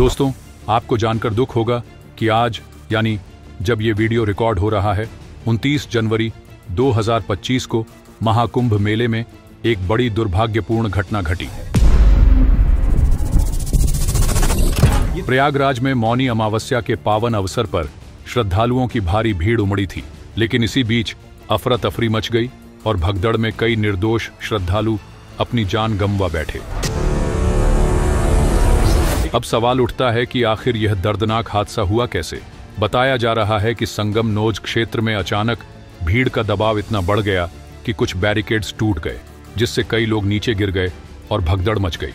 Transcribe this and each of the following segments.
दोस्तों, आपको जानकर दुख होगा कि आज यानी जब ये वीडियो रिकॉर्ड हो रहा है 29 जनवरी 2025 को महाकुंभ मेले में एक बड़ी दुर्भाग्यपूर्ण घटना घटी। प्रयागराज में मौनी अमावस्या के पावन अवसर पर श्रद्धालुओं की भारी भीड़ उमड़ी थी, लेकिन इसी बीच अफरा तफरी मच गई और भगदड़ में कई निर्दोष श्रद्धालु अपनी जान गंवा बैठे। अब सवाल उठता है कि आखिर यह दर्दनाक हादसा हुआ कैसे। बताया जा रहा है कि संगम नोज क्षेत्र में अचानक भीड़ का दबाव इतना बढ़ गया कि कुछ बैरिकेड्स टूट गए, जिससे कई लोग नीचे गिर गए और भगदड़ मच गई।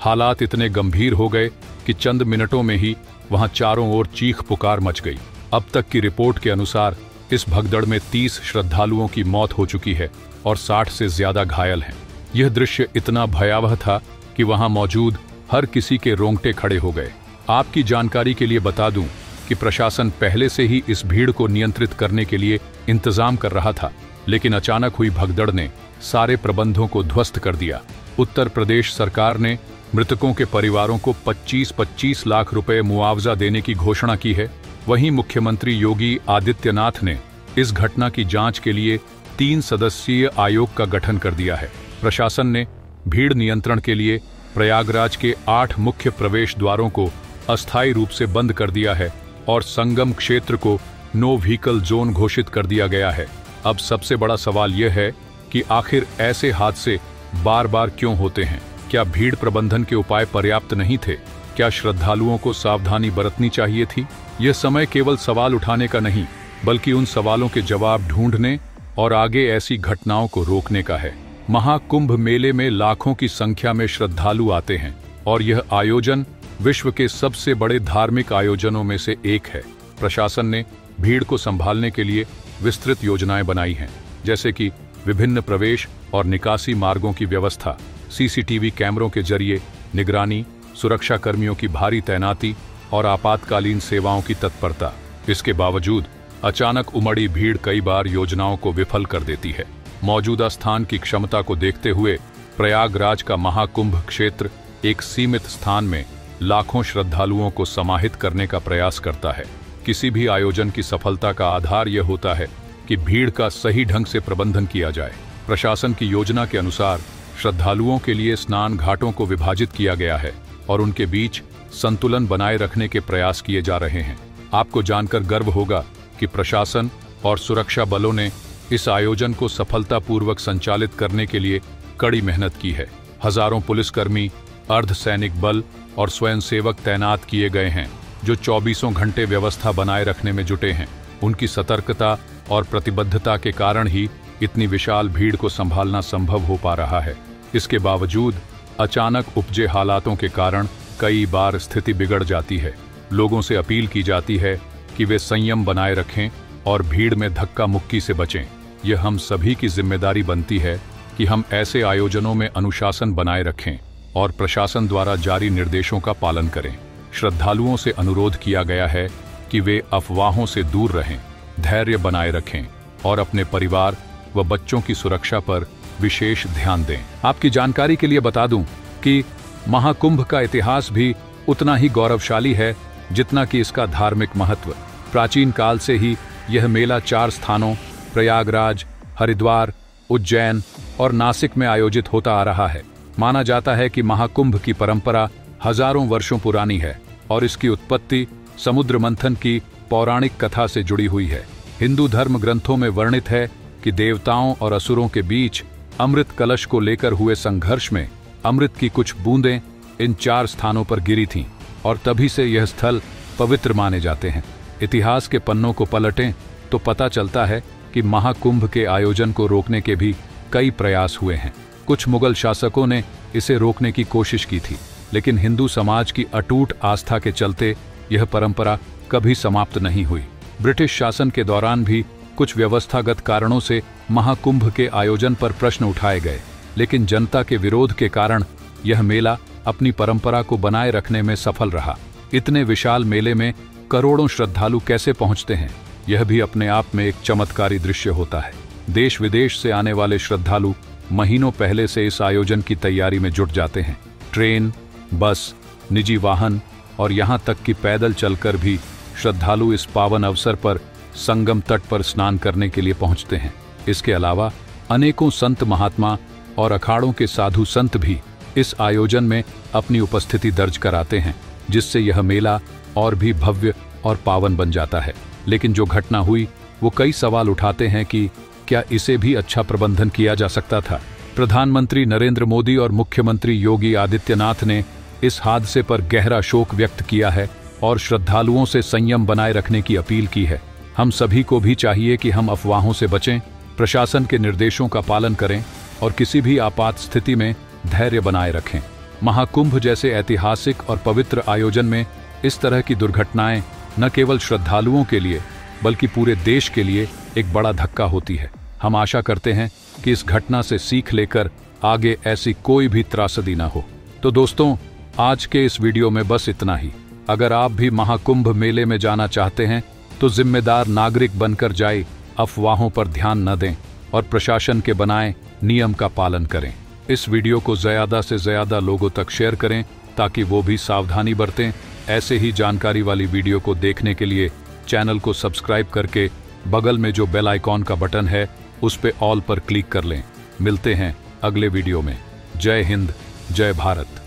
हालात इतने गंभीर हो गए कि चंद मिनटों में ही वहां चारों ओर चीख पुकार मच गई। अब तक की रिपोर्ट के अनुसार इस भगदड़ में 30 श्रद्धालुओं की मौत हो चुकी है और 60 से ज्यादा घायल हैं। यह दृश्य इतना भयावह था कि वहां मौजूद हर किसी के रोंगटे खड़े हो गए। आपकी जानकारी के लिए बता दूं कि प्रशासन पहले से ही इस भीड़ को नियंत्रित करने के लिए इंतजाम कर रहा था, लेकिन अचानक हुई भगदड़ ने सारे प्रबंधों को ध्वस्त कर दिया। उत्तर प्रदेश सरकार ने मृतकों के परिवारों को 25-25 लाख रुपए मुआवजा देने की घोषणा की है। वहीं मुख्यमंत्री योगी आदित्यनाथ ने इस घटना की जांच के लिए 3 सदस्यीय आयोग का गठन कर दिया है। प्रशासन ने भीड़ नियंत्रण के लिए प्रयागराज के 8 मुख्य प्रवेश द्वारों को अस्थायी रूप से बंद कर दिया है और संगम क्षेत्र को नो व्हीकल जोन घोषित कर दिया गया है। अब सबसे बड़ा सवाल यह है कि आखिर ऐसे हादसे बार बार क्यों होते हैं? क्या भीड़ प्रबंधन के उपाय पर्याप्त नहीं थे? क्या श्रद्धालुओं को सावधानी बरतनी चाहिए थी? यह समय केवल सवाल उठाने का नहीं, बल्कि उन सवालों के जवाब ढूंढने और आगे ऐसी घटनाओं को रोकने का है। महाकुंभ मेले में लाखों की संख्या में श्रद्धालु आते हैं और यह आयोजन विश्व के सबसे बड़े धार्मिक आयोजनों में से एक है। प्रशासन ने भीड़ को संभालने के लिए विस्तृत योजनाएं बनाई हैं, जैसे कि विभिन्न प्रवेश और निकासी मार्गों की व्यवस्था, सीसीटीवी कैमरों के जरिए निगरानी, सुरक्षा कर्मियों की भारी तैनाती और आपातकालीन सेवाओं की तत्परता। इसके बावजूद अचानक उमड़ी भीड़ कई बार योजनाओं को विफल कर देती है। मौजूदा स्थान की क्षमता को देखते हुए प्रयागराज का महाकुंभ क्षेत्र एक सीमित स्थान में लाखों श्रद्धालुओं को समाहित करने का प्रयास करता है। किसी भी आयोजन की सफलता का आधार यह होता है कि भीड़ का सही ढंग से प्रबंधन किया जाए। प्रशासन की योजना के अनुसार श्रद्धालुओं के लिए स्नान घाटों को विभाजित किया गया है और उनके बीच संतुलन बनाए रखने के प्रयास किए जा रहे हैं। आपको जानकर गर्व होगा कि प्रशासन और सुरक्षा बलों ने इस आयोजन को सफलतापूर्वक संचालित करने के लिए कड़ी मेहनत की है। हजारों पुलिसकर्मी, अर्धसैनिक बल और स्वयंसेवक तैनात किए गए हैं, जो 24 घंटे व्यवस्था बनाए रखने में जुटे हैं। उनकी सतर्कता और प्रतिबद्धता के कारण ही इतनी विशाल भीड़ को संभालना संभव हो पा रहा है। इसके बावजूद अचानक उपजे हालातों के कारण कई बार स्थिति बिगड़ जाती है। लोगों से अपील की जाती है कि वे संयम बनाए रखें और भीड़ में धक्का मुक्की से बचें। यह हम सभी की जिम्मेदारी बनती है कि हम ऐसे आयोजनों में अनुशासन बनाए रखें और प्रशासन द्वारा जारी निर्देशों का पालन करें। श्रद्धालुओं से अनुरोध किया गया है कि वे अफवाहों से दूर रहें, धैर्य बनाए रखें और अपने परिवार व बच्चों की सुरक्षा पर विशेष ध्यान दें। आपकी जानकारी के लिए बता दूं कि महाकुंभ का इतिहास भी उतना ही गौरवशाली है जितना कि इसका धार्मिक महत्व। प्राचीन काल से ही यह मेला 4 स्थानों प्रयागराज, हरिद्वार, उज्जैन और नासिक में आयोजित होता आ रहा है। माना जाता है कि महाकुंभ की परंपरा हजारों वर्षों पुरानी है और इसकी उत्पत्ति समुद्र मंथन की पौराणिक कथा से जुड़ी हुई है। हिंदू धर्म ग्रंथों में वर्णित है कि देवताओं और असुरों के बीच अमृत कलश को लेकर हुए संघर्ष में अमृत की कुछ बूंदें इन 4 स्थानों पर गिरी थीं और तभी से यह स्थल पवित्र माने जाते हैं। इतिहास के पन्नों को पलटें तो पता चलता है कि महाकुंभ के आयोजन को रोकने के भी कई प्रयास हुए हैं। कुछ मुगल शासकों ने इसे रोकने की कोशिश की थी, लेकिन हिंदू समाज की अटूट आस्था के चलते यह परंपरा कभी समाप्त नहीं हुई। ब्रिटिश शासन के दौरान भी कुछ व्यवस्थागत कारणों से महाकुंभ के आयोजन पर प्रश्न उठाए गए, लेकिन जनता के विरोध के कारण यह मेला अपनी परंपरा को बनाए रखने में सफल रहा। इतने विशाल मेले में करोड़ों श्रद्धालु कैसे पहुंचते हैं, यह भी अपने आप में एक चमत्कारी दृश्य होता है। देश विदेश से आने वाले श्रद्धालु महीनों पहले से इस आयोजन की तैयारी में जुट जाते हैं। ट्रेन, बस, निजी वाहन और यहाँ तक कि पैदल चलकर भी श्रद्धालु इस पावन अवसर पर संगम तट पर स्नान करने के लिए पहुंचते हैं। इसके अलावा अनेकों संत महात्मा और अखाड़ों के साधु संत भी इस आयोजन में अपनी उपस्थिति दर्ज कराते हैं, जिससे यह मेला और भी भव्य और पावन बन जाता है। लेकिन जो घटना हुई वो कई सवाल उठाते हैं कि क्या इसे भी अच्छा प्रबंधन किया जा सकता था। प्रधानमंत्री नरेंद्र मोदी और मुख्यमंत्री योगी आदित्यनाथ ने इस हादसे पर गहरा शोक व्यक्त किया है और श्रद्धालुओं से संयम बनाए रखने की अपील की है। हम सभी को भी चाहिए कि हम अफवाहों से बचें, प्रशासन के निर्देशों का पालन करें और किसी भी आपात स्थिति में धैर्य बनाए रखें। महाकुंभ जैसे ऐतिहासिक और पवित्र आयोजन में इस तरह की दुर्घटनाएं न केवल श्रद्धालुओं के लिए बल्कि पूरे देश के लिए एक बड़ा धक्का होती है। हम आशा करते हैं कि इस घटना से सीख लेकर आगे ऐसी कोई भी त्रासदी न हो। तो दोस्तों, आज के इस वीडियो में बस इतना ही। अगर आप भी महाकुंभ मेले में जाना चाहते हैं तो जिम्मेदार नागरिक बनकर जाए, अफवाहों पर ध्यान न दें और प्रशासन के बनाए नियम का पालन करें। इस वीडियो को ज़्यादा से ज़्यादा लोगों तक शेयर करें ताकि वो भी सावधानी बरतें। ऐसे ही जानकारी वाली वीडियो को देखने के लिए चैनल को सब्सक्राइब करके बगल में जो बेल आइकॉन का बटन है उस पे ऑल पर क्लिक कर लें। मिलते हैं अगले वीडियो में। जय हिंद, जय भारत।